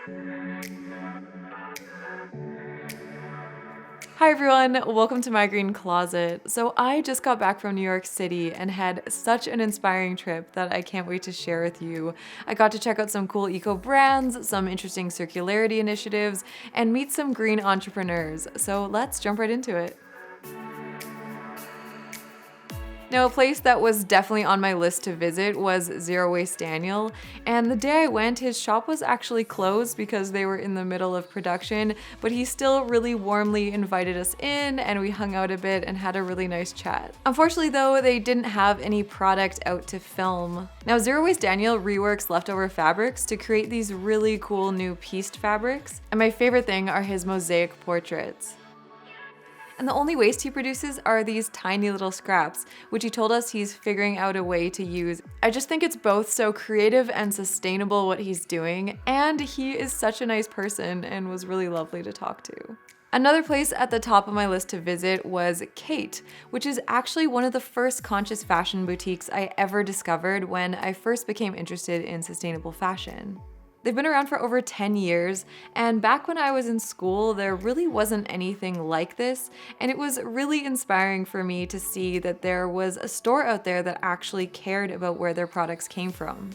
Hi everyone, welcome to My Green Closet. So I just got back from New York City and had such an inspiring trip that I can't wait to share with you. I got to check out some cool eco brands, some interesting circularity initiatives, and meet some green entrepreneurs. So let's jump right into it. Now, a place that was definitely on my list to visit was Zero Waste Daniel, and the day I went, his shop was actually closed because they were in the middle of production, but he still really warmly invited us in, and we hung out a bit and had a really nice chat. Unfortunately though, they didn't have any product out to film. Now, Zero Waste Daniel reworks leftover fabrics to create these really cool new pieced fabrics, and my favorite thing are his mosaic portraits. And the only waste he produces are these tiny little scraps, which he told us he's figuring out a way to use. I just think it's both so creative and sustainable what he's doing, and he is such a nice person and was really lovely to talk to. Another place at the top of my list to visit was Kaight, which is actually one of the first conscious fashion boutiques I ever discovered when I first became interested in sustainable fashion. They've been around for over 10 years, and back when I was in school, there really wasn't anything like this, and it was really inspiring for me to see that there was a store out there that actually cared about where their products came from.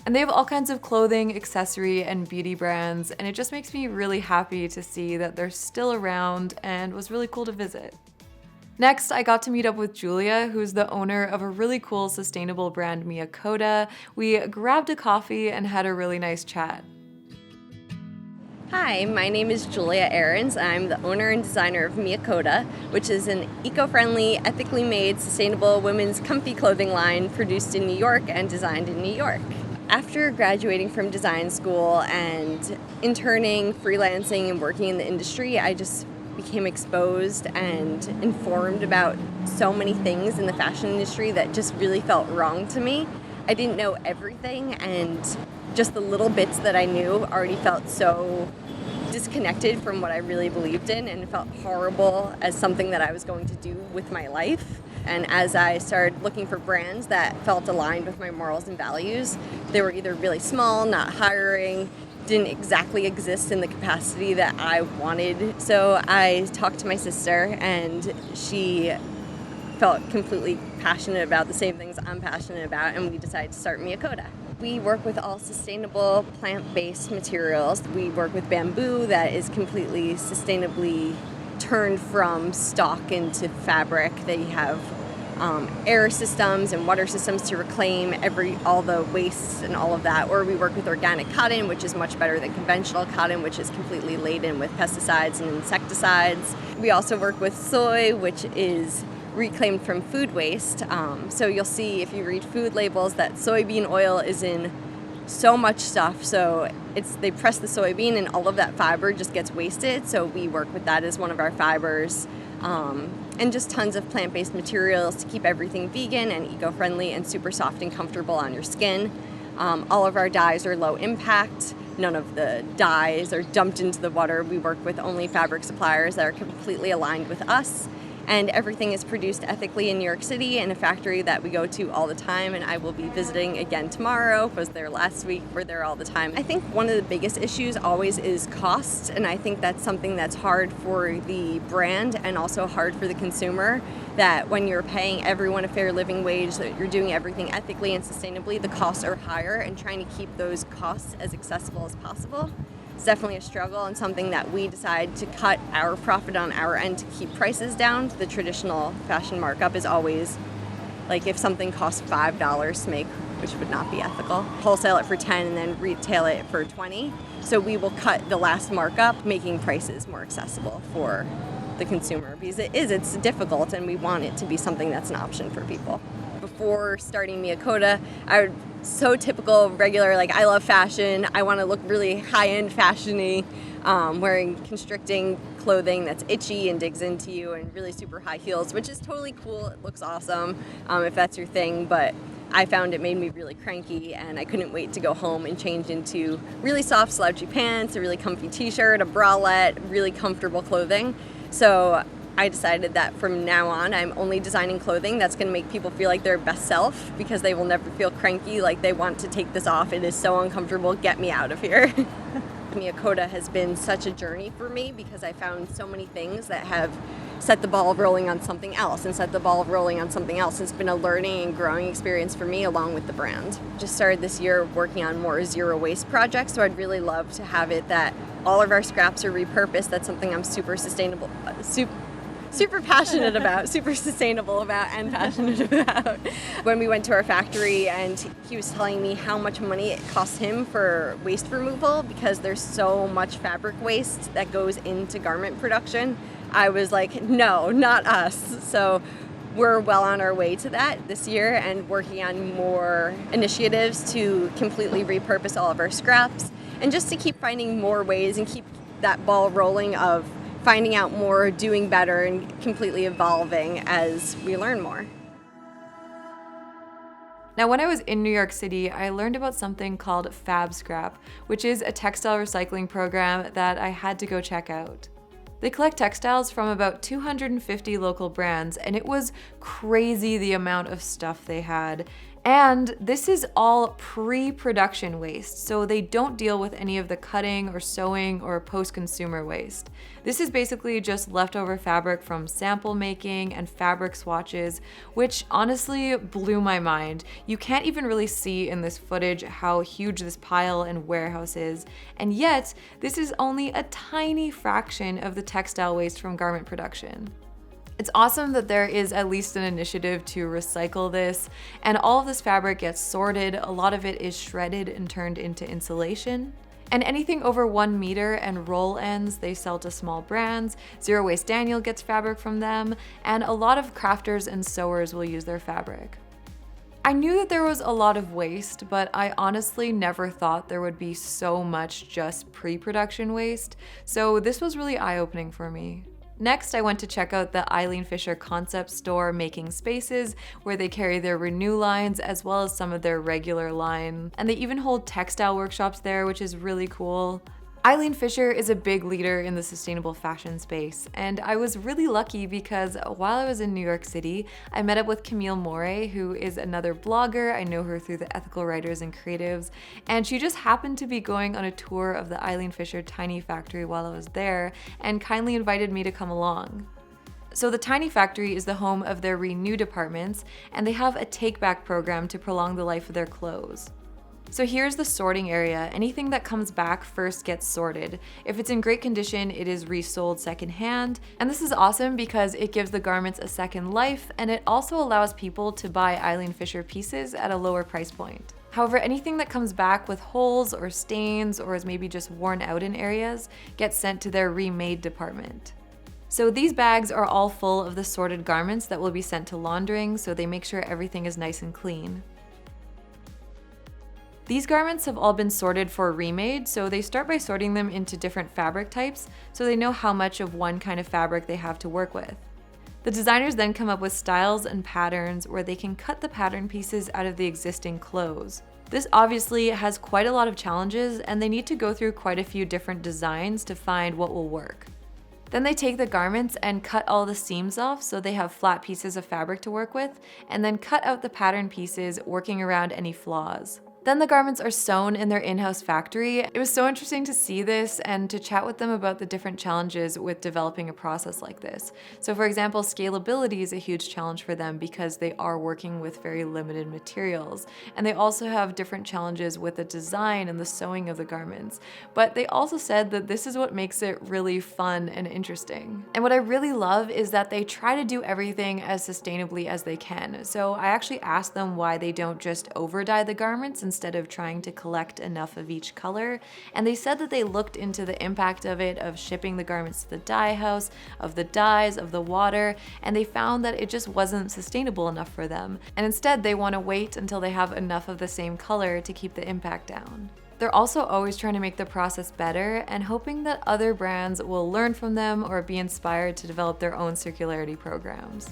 And they have all kinds of clothing, accessory, and beauty brands, and it just makes me really happy to see that they're still around and was really cool to visit. Next, I got to meet up with Julia, who's the owner of a really cool sustainable brand, Mia Cota. We grabbed a coffee and had a really nice chat. Hi, my name is Julia Erin. I'm the owner and designer of Mia Cota, which is an eco-friendly, ethically made, sustainable women's comfy clothing line produced in New York and designed in New York. After graduating from design school and interning, freelancing, and working in the industry, I just became exposed and informed about so many things in the fashion industry that just really felt wrong to me. I didn't know everything, and just the little bits that I knew already felt so disconnected from what I really believed in, and it felt horrible as something that I was going to do with my life. And as I started looking for brands that felt aligned with my morals and values, they were either really small, not hiring, didn't exactly exist in the capacity that I wanted. So I talked to my sister, and she felt completely passionate about the same things I'm passionate about, and we decided to start Mia Cota. We work with all sustainable plant-based materials. We work with bamboo that is completely sustainably turned from stalk into fabric. They have air systems and water systems to reclaim all the waste and all of that. Or we work with organic cotton, which is much better than conventional cotton, which is completely laden with pesticides and insecticides. We also work with soy, which is reclaimed from food waste. So you'll see if you read food labels that soybean oil is in so much stuff. So they press the soybean and all of that fiber just gets wasted. So we work with that as one of our fibers. And just tons of plant-based materials to keep everything vegan and eco-friendly and super soft and comfortable on your skin. All of our dyes are low impact. None of the dyes are dumped into the water. We work with only fabric suppliers that are completely aligned with us. And everything is produced ethically in New York City in a factory that we go to all the time, and I will be visiting again tomorrow. I was there last week. We're there all the time. I think one of the biggest issues always is cost, and I think that's something that's hard for the brand and also hard for the consumer, that when you're paying everyone a fair living wage, that you're doing everything ethically and sustainably, the costs are higher, and trying to keep those costs as accessible as possible. It's definitely a struggle, and something that we decide to cut our profit on our end to keep prices down. The traditional fashion markup is always like if something costs $5 to make, which would not be ethical, wholesale it for 10 and then retail it for 20. So we will cut the last markup, making prices more accessible for the consumer, because it's difficult, and we want it to be something that's an option for people. Before starting Mia Cota, I would so typical, regular, like I love fashion. I want to look really high-end fashion-y, wearing constricting clothing that's itchy and digs into you, and really super high heels, which is totally cool. It looks awesome if that's your thing, but I found it made me really cranky, and I couldn't wait to go home and change into really soft slouchy pants, a really comfy t-shirt, a bralette, really comfortable clothing. So I decided that from now on, I'm only designing clothing that's going to make people feel like their best self, because they will never feel cranky like they want to take this off. It is so uncomfortable. Get me out of here. Mia Cota has been such a journey for me because I found so many things that have set the ball rolling on something else and set the ball rolling on something else. It's been a learning and growing experience for me along with the brand. Just started this year working on more zero waste projects, so I'd really love to have it that all of our scraps are repurposed. That's something I'm super passionate about, super sustainable about, and passionate about. When we went to our factory and he was telling me how much money it costs him for waste removal because there's so much fabric waste that goes into garment production, I was like, no, not us. So we're well on our way to that this year and working on more initiatives to completely repurpose all of our scraps and just to keep finding more ways and keep that ball rolling of finding out more, doing better, and completely evolving as we learn more. Now, when I was in New York City, I learned about something called Fabscrap, which is a textile recycling program that I had to go check out. They collect textiles from about 250 local brands, and it was crazy the amount of stuff they had. And this is all pre-production waste, so they don't deal with any of the cutting or sewing or post-consumer waste. This is basically just leftover fabric from sample making and fabric swatches, which honestly blew my mind. You can't even really see in this footage how huge this pile and warehouse is, and yet this is only a tiny fraction of the textile waste from garment production. It's awesome that there is at least an initiative to recycle this, and all of this fabric gets sorted. A lot of it is shredded and turned into insulation. And anything over 1 meter and roll ends, they sell to small brands. Zero Waste Daniel gets fabric from them, and a lot of crafters and sewers will use their fabric. I knew that there was a lot of waste, but I honestly never thought there would be so much just pre-production waste, so this was really eye-opening for me. Next, I went to check out the Eileen Fisher concept store Making Spaces, where they carry their Renew lines as well as some of their regular line. And they even hold textile workshops there, which is really cool. Eileen Fisher is a big leader in the sustainable fashion space, and I was really lucky because while I was in New York City, I met up with Camille Moret, who is another blogger. I know her through the Ethical Writers and Creatives, and she just happened to be going on a tour of the Eileen Fisher Tiny Factory while I was there and kindly invited me to come along. So the Tiny Factory is the home of their Renew departments, and they have a take-back program to prolong the life of their clothes. So here's the sorting area. Anything that comes back first gets sorted. If it's in great condition, it is resold secondhand. And this is awesome because it gives the garments a second life, and it also allows people to buy Eileen Fisher pieces at a lower price point. However, anything that comes back with holes or stains or is maybe just worn out in areas gets sent to their remade department. So these bags are all full of the sorted garments that will be sent to laundering, so they make sure everything is nice and clean. These garments have all been sorted for remade, so they start by sorting them into different fabric types so they know how much of one kind of fabric they have to work with. The designers then come up with styles and patterns where they can cut the pattern pieces out of the existing clothes. This obviously has quite a lot of challenges, and they need to go through quite a few different designs to find what will work. Then they take the garments and cut all the seams off so they have flat pieces of fabric to work with, and then cut out the pattern pieces, working around any flaws. Then the garments are sewn in their in-house factory. It was so interesting to see this and to chat with them about the different challenges with developing a process like this. So for example, scalability is a huge challenge for them because they are working with very limited materials. And they also have different challenges with the design and the sewing of the garments. But they also said that this is what makes it really fun and interesting. And what I really love is that they try to do everything as sustainably as they can. So I actually asked them why they don't just over-dye the garments instead of trying to collect enough of each color, and they said that they looked into the impact of it, of shipping the garments to the dye house, of the dyes, of the water, and they found that it just wasn't sustainable enough for them, and instead they want to wait until they have enough of the same color to keep the impact down. They're also always trying to make the process better and hoping that other brands will learn from them or be inspired to develop their own circularity programs.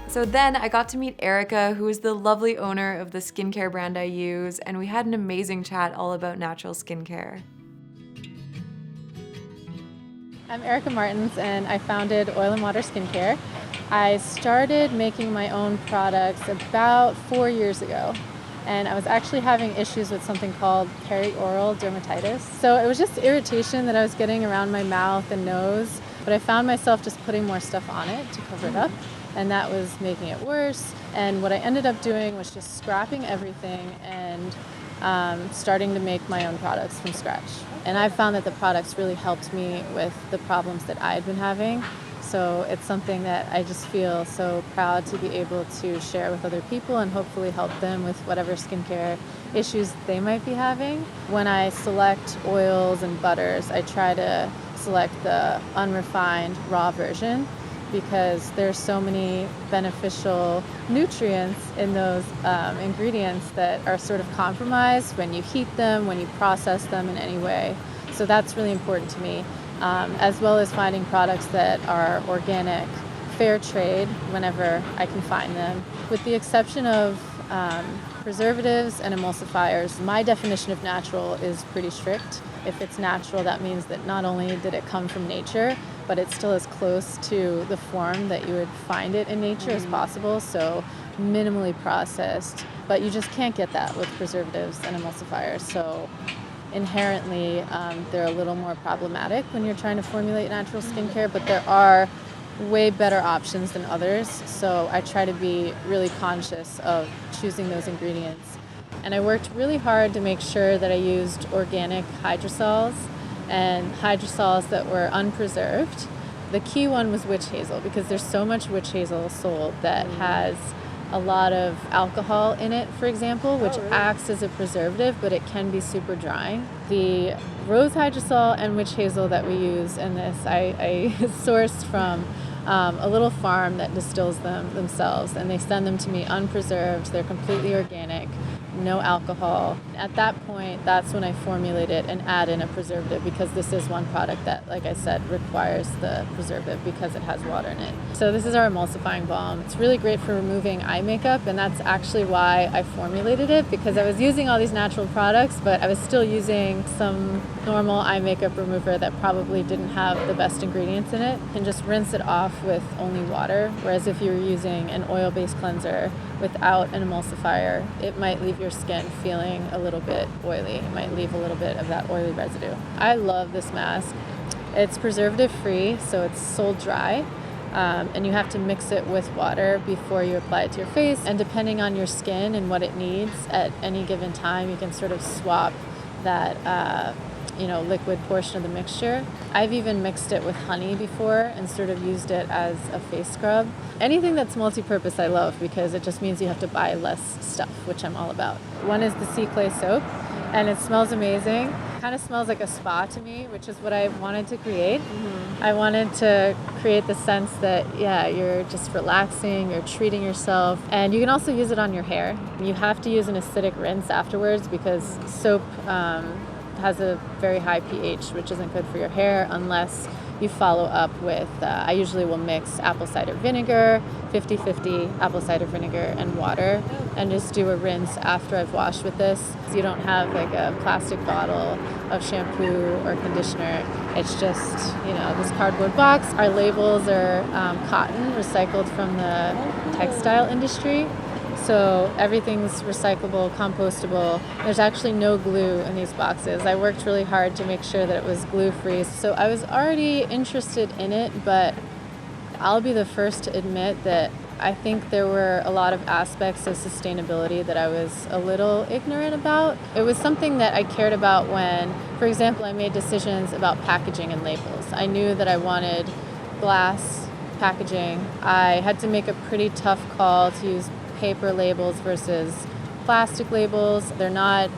So then I got to meet Erica, who is the lovely owner of the skincare brand I use, and we had an amazing chat all about natural skincare. I'm Erica Martins, and I founded Oil and Water Skincare. I started making my own products about 4 years ago. and I was actually having issues with something called perioral dermatitis. So it was just irritation that I was getting around my mouth and nose, but I found myself just putting more stuff on it to cover it up, and that was making it worse. And what I ended up doing was just scrapping everything and starting to make my own products from scratch. And I found that the products really helped me with the problems that I had been having. So it's something that I just feel so proud to be able to share with other people and hopefully help them with whatever skincare issues they might be having. When I select oils and butters, I try to select the unrefined raw version because there's so many beneficial nutrients in those ingredients that are sort of compromised when you heat them, when you process them in any way. So that's really important to me. As well as finding products that are organic, fair trade whenever I can find them. With the exception of preservatives and emulsifiers, my definition of natural is pretty strict. If it's natural, that means that not only did it come from nature, but it's still as close to the form that you would find it in nature as possible, so minimally processed. But you just can't get that with preservatives and emulsifiers. So inherently, they're a little more problematic when you're trying to formulate natural skincare, but there are way better options than others. So I try to be really conscious of choosing those ingredients. And I worked really hard to make sure that I used organic hydrosols and hydrosols that were unpreserved. The key one was witch hazel because there's so much witch hazel sold that has a lot of alcohol in it, for example, which acts as a preservative, but it can be super drying. The rose hydrosol and witch hazel that we use in this, I sourced from a little farm that distills them themselves, and they send them to me unpreserved. They're completely organic, no alcohol. At that point, that's when I formulate it and add in a preservative because this is one product that, like I said, requires the preservative because it has water in it. So this is our emulsifying balm. It's really great for removing eye makeup, and that's actually why I formulated it, because I was using all these natural products, but I was still using some normal eye makeup remover that probably didn't have the best ingredients in it, and just rinse it off with only water. Whereas if you were using an oil-based cleanser without an emulsifier, it might leave your skin feeling a little bit oily. It might leave a little bit of that oily residue. I love this mask. It's preservative free, so it's sold dry, and you have to mix it with water before you apply it to your face. And depending on your skin and what it needs at any given time, you can sort of swap that liquid portion of the mixture. I've even mixed it with honey before and sort of used it as a face scrub. Anything that's multi-purpose I love because it just means you have to buy less stuff, which I'm all about. One is the sea clay soap, and it smells amazing. It kind of smells like a spa to me, which is what I wanted to create. I wanted to create the sense that, you're just relaxing, you're treating yourself, and you can also use it on your hair. You have to use an acidic rinse afterwards because soap has a very high pH, which isn't good for your hair unless you follow up with, I usually will mix apple cider vinegar, 50-50 apple cider vinegar and water, and just do a rinse after I've washed with this. So you don't have like a plastic bottle of shampoo or conditioner. It's just, this cardboard box. Our labels are cotton, recycled from the textile industry. So everything's recyclable, compostable. There's actually no glue in these boxes. I worked really hard to make sure that it was glue-free. So I was already interested in it, but I'll be the first to admit that I think there were a lot of aspects of sustainability that I was a little ignorant about. It was something that I cared about when, for example, I made decisions about packaging and labels. I knew that I wanted glass packaging. I had to make a pretty tough call to use paper labels versus plastic labels. They're not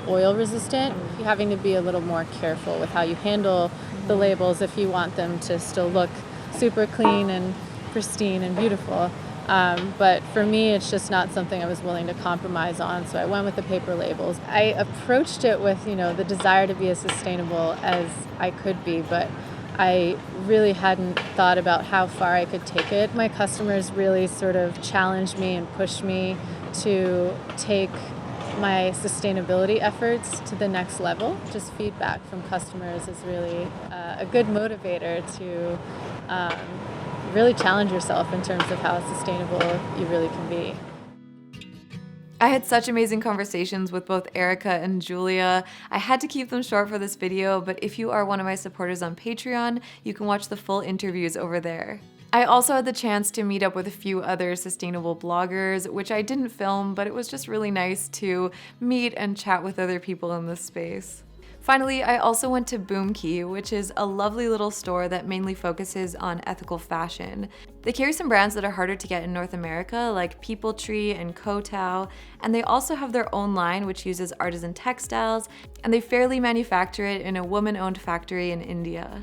oil resistant. You're having to be a little more careful with how you handle the labels if you want them to still look super clean and pristine and beautiful. But for me, it's just not something I was willing to compromise on, so I went with the paper labels. I approached it with, the desire to be as sustainable as I could be, but I really hadn't thought about how far I could take it. My customers really sort of challenged me and pushed me to take my sustainability efforts to the next level. Just feedback from customers is really a good motivator to really challenge yourself in terms of how sustainable you really can be. I had such amazing conversations with both Erica and Julia. I had to keep them short for this video, but if you are one of my supporters on Patreon, you can watch the full interviews over there. I also had the chance to meet up with a few other sustainable bloggers, which I didn't film, but it was just really nice to meet and chat with other people in this space. Finally, I also went to Boomkey, which is a lovely little store that mainly focuses on ethical fashion. They carry some brands that are harder to get in North America, like People Tree and Kotao, and they also have their own line which uses artisan textiles, and they fairly manufacture it in a woman-owned factory in India.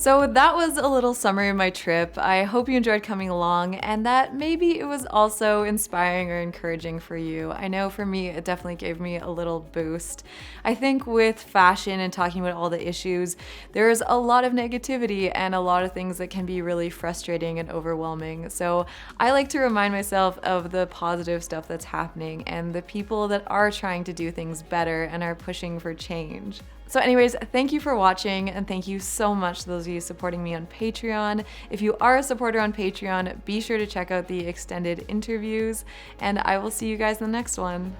So that was a little summary of my trip. I hope you enjoyed coming along and that maybe it was also inspiring or encouraging for you. I know for me, it definitely gave me a little boost. I think with fashion and talking about all the issues, there's a lot of negativity and a lot of things that can be really frustrating and overwhelming. So I like to remind myself of the positive stuff that's happening and the people that are trying to do things better and are pushing for change. So anyways, thank you for watching and thank you so much to those of you supporting me on Patreon. If you are a supporter on Patreon, be sure to check out the extended interviews and I will see you guys in the next one.